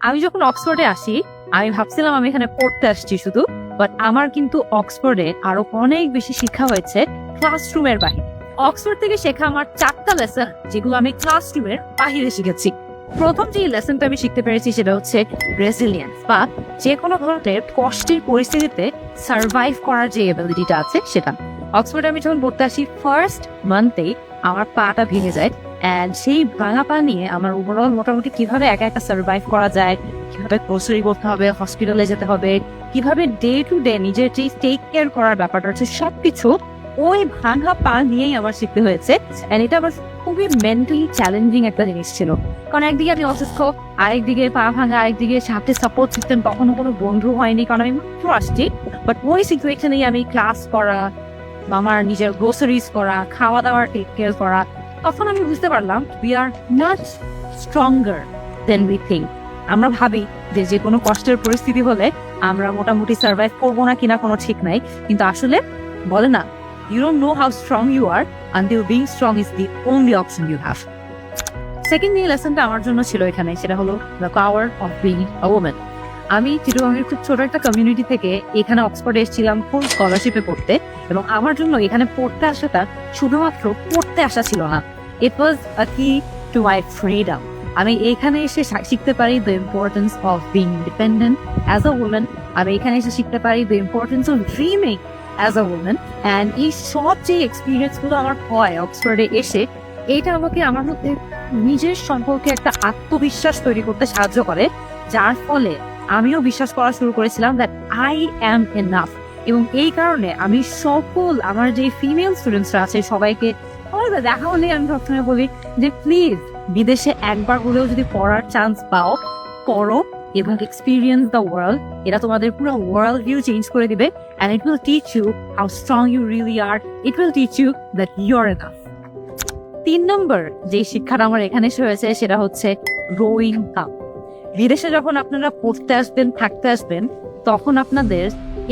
আমি যখন অক্সফোর্ডে আসি আমি ভাবছিলাম আমি এখানে পড়তে আসছি শুধু, বাট আমার কিন্তু অক্সফোর্ডে আরো অনেক বেশি শিক্ষা হয়েছে ক্লাসরুমের বাহিরে। অক্সফোর্ড থেকে শেখা আমার 4টা লেসন যেগুলো আমি ক্লাসরুমের বাহিরে শিখেছি। প্রথম যে লেসনটা আমি শিখতে পেরেছি সেটা হচ্ছে রেসিলিয়েন্স, বা যে কোনো ধরনের কষ্টের পরিস্থিতিতে সার্ভাইভ করার যে এবিলিটিটা আছে সেটা। অক্সফোর্ডে আমি যখন পড়তে আসি ফার্স্ট মান্থেই আমার পাটা ভেঙে যায়, অ্যান্ড সেই ভাঙা পা নিয়ে আমার ওভারঅল মোটামুটি কিভাবে একা একা সার্ভাইভ করা যায়, কিভাবে গ্রোসারি করতে হবে, হসপিটালে যেতে হবে, কিভাবে ডে টু ডে নিজের যে টেক কেয়ার করার ব্যাপারটা হচ্ছে সবকিছু ওই ভাঙা পা নিয়েই আমার শিখতে হয়েছে। অ্যান্ড এটা আমার খুবই মেন্টালি চ্যালেঞ্জিং একটা জিনিস ছিল, কারণ একদিকে আমি অসুস্থ, আরেকদিকে পা ভাঙা, আরেকদিকে সাথে সাপোর্ট সিস্টেম, কখনো কোনো বন্ধু হয়নি কারণ আমি মাত্র আসছি। বাট ওই সিচুয়েশনেই আমি ক্লাস করা, আমার নিজের গ্রোসারিজ করা, খাওয়া দাওয়ার টেক কেয়ার করা, তখন আমি বুঝতে পারলাম we are much stronger than we think. আমরা ভাবি যে যে কোনো কষ্টের পরিস্থিতি হলে আমরা মোটামুটি সার্ভাইভ করবো না কিনা কোনো ঠিক নাই, কিন্তু আসলে বলে না, you don't know how strong you are until being strong is the only option you have. Second যে লেসনটা আমার জন্য ছিল এখানে সেটা হলো the power of being a woman. আমি চিটাগংয়ের খুব ছোট একটা কমিউনিটি থেকে এখানে অক্সফোর্ডে এসেছিলাম ফুল স্কলারশিপে পড়তে, এবং আমার জন্য এখানে পড়তে আসাটা শুধুমাত্র পড়তে আসা ছিল না, ইট ওয়াজ আ কি টু মাই ফ্রিডম। আমি এখানে এসে শিখতে পারি the importance of being independent as a women. আমি এখানে এসে শিখতে পারি the importance of dreaming as a women. And এই সব যে এক্সপিরিয়েন্সগুলো আমার হয় অক্সফোর্ডে এসে, এটা আমাকে আমার মধ্যে নিজের সম্পর্কে একটা আত্মবিশ্বাস তৈরি করতে সাহায্য করে, যার ফলে আমিও বিশ্বাস করা শুরু করেছিলাম দ্যাট আই অ্যাম এনাফ। এবং এই কারণে আমি সকল আমার যে ফিমেল স্টুডেন্টসরা আছে সবাইকে দেখা হলে আমি সবসময় বলি যে প্লিজ বিদেশে একবার হলেও যদি পড়ার চান্স পাও, পড়ো এবং এক্সপিরিয়েন্স দ্য ওয়ার্ল্ড। এটা তোমাদের পুরো ওয়ার্ল্ড ভিউ চেঞ্জ করে দিবে, and it will teach you how strong you really are. It will teach you that you are enough. 3 number যে শিক্ষাটা আমার এখানে এসে হয়েছে সেটা হচ্ছে গ্রোয়িং আপ। বিদেশে যখন আপনারা পড়তে আসবেন, থাকতে আসবেন, তখন আপনাদের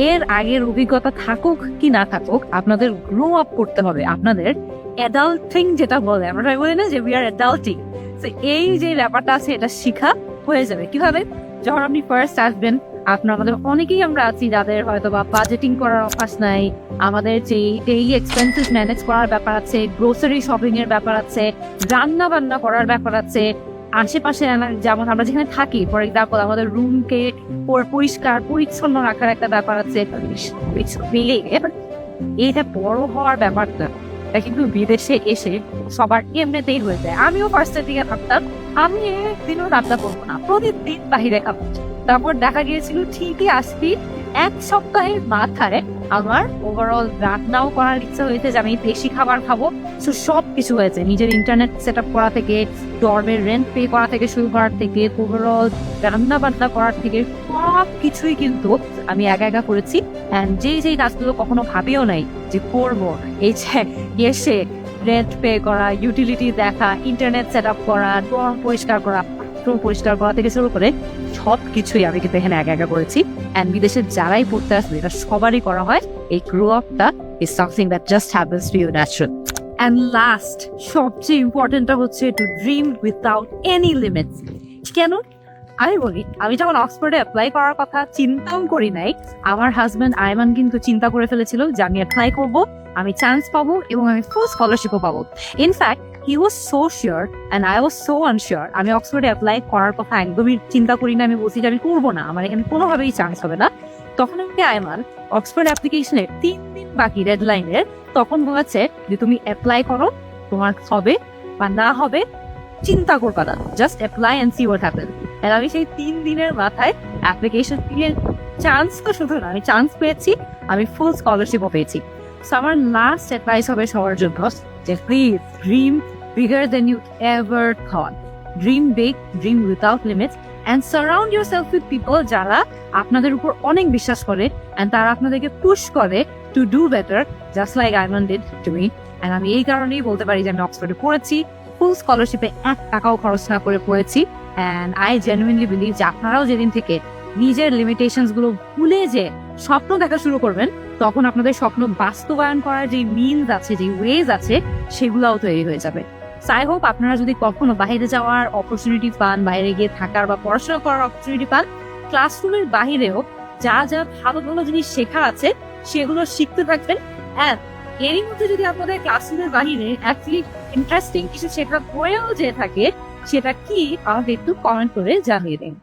এর আগের অভিজ্ঞতা থাকুক কি না থাকুক, আপনাদের গ্রো আপ করতে হবে। আপনাদের অ্যাডাল্টিং যেটা বলে, আমরা বলি না যে উই আর অ্যাডাল্টিং, তো এই যে ব্যাপারটা আছে এটা শিখা হয়ে যাবে। কিভাবে? যখন আপনি ফার্স্ট আসবেন, আমাদের অনেকেই আমরা আছি যাদের হয়তো বা বাজেটিং করার অভ্যাস নাই, আমাদের যে ডেইলি এক্সপেন্সেস ম্যানেজ করার ব্যাপার আছে, গ্রোসারি শপিং এর ব্যাপার আছে, রান্না বান্না করার ব্যাপার আছে, আশেপাশে যেমন আমরা যেখানে থাকি ফর এক্সাম্পল আমাদের রুমকে পরিষ্কার পরিচ্ছন্ন রাখার একটা ব্যাপার আছে। এইটা বড় হওয়ার ব্যাপারটা কিন্তু বিদেশে এসে সবার এমনিতেই হয়ে যায়। আমিও ফার্স্টের দিকে ভাবতাম আমি একদিনও রান্না করবো না, প্রতিদিন বাহিরে খাবো। তারপর দেখা গিয়েছিল ঠিকই আসবি 1 সপ্তাহের মাথায় আমার ওভারঅল রান্নাও করার ইচ্ছা হয়েছে যে আমি দেশি খাবার খাবো। তো সব কিছু হয়েছে, নিজের ইন্টারনেট সেট আপ করা থেকে, ডর্মের রেন্ট পে করা থেকে শুরু করার থেকে, ওভারঅল রান্না বান্না করার থেকে সব কিছুই কিন্তু আমি একা একা করেছি। অ্যান্ড যেই কাজগুলো কখনো ভাবিও নাই যে করবো, এই যে এসে রেন্ট পে করা, ইউটিলিটি দেখা, ইন্টারনেট সেট আপ করা, ডর্ম পরিষ্কার করা, পরিষ্কার করা থেকে শুরু করে সব কিছুই আমি কিন্তু এখানে একা একা করেছি। অ্যান্ড বিদেশে যারাই পড়তে আসবে এটা সবারই করা হয়। এই গ্রো আপটা is something that just happens to you natural. And last সবচেয়ে ইম্পর্টেন্টটা হচ্ছে to dream without any limits. কেন? আমি বলি, আমি যখন অক্সফোর্ডে অ্যাপ্লাই করার কথা চিন্তাও করি নাই, আমার হাজব্যান্ড আয়মান কিন্তু চিন্তা করে ফেলেছিল যে আমি অ্যাপ্লাই করবো, আমি চান্স পাবো এবং আমি ফুল স্কলারশিপও পাবো। In fact he was so sure and I was so unsure. আমি অক্সফোর্ডে অ্যাপ্লাই করার কথা একদমই চিন্তা করি না, আমি বলছি যে আমি করবো না, আমার এখানে কোনোভাবেই চান্স হবে না। তখন আমাকে আয়মান অক্সফোর্ড অ্যাপ্লিকেশনের 3 দিন বাকি ডেডলাইনের তখন বলেছে যে তুমি অ্যাপ্লাই করো, তোমার হবে বা না হবে চিন্তা করবা না, just apply and see what happen. আর আমি সেই 3 দিনের মাথায় অ্যাপ্লিকেশন দিয়ে চান্স তো শুধু না, আমি চান্স পেয়েছি, আমি ফুল স্কলারশিপও পেয়েছি। সো আমার লাস্ট অ্যাডভাইস হবে সবার জন্য যে please dream bigger than you ever thought. Dream big, dream without limits, and surround yourself with people যারা আপনাদের উপর অনেক বিশ্বাস করে and তারা আপনাদেরকে পুশ করে to do better, just like Ayman did to me. And আমি এই কারণেই বলতে পারি যে আমি অক্সফোর্ডে পড়েছি, ফুল স্কলারশিপে 1 টাকাও খরচ না করে পড়েছি। and I genuinely believe যে আপনারাও যেদিন থেকে নিজের লিমিটেশনস গুলো ভুলে যে স্বপ্ন দেখা শুরু করবেন, তখন আপনাদের স্বপ্ন বাস্তবায়ন করার যে মিনস আছে, যে ওয়েজ আছে, সেগুলোও তৈরি হয়ে যাবে। আই হোপ আপনারা যদি কখনো বাইরে যাওয়ার অপরচুনিটি পান, বাইরে গিয়ে থাকার বা পড়াশোনা করার অপরচুনিটি পান, ক্লাসরুমের বাহিরেও যা যা ভালো ভালো জিনিস শেখা আছে সেগুলো শিখতে থাকবেন। অ্যান্ড এরই মধ্যে যদি আপনাদের ক্লাসরুমের বাহিরে অ্যাকচুয়ালি ইন্টারেস্টিং কিছু শেখা হয়েও যে থাকে, সেটা কি আমাকে একটু কমেন্ট করে জানিয়ে দিন।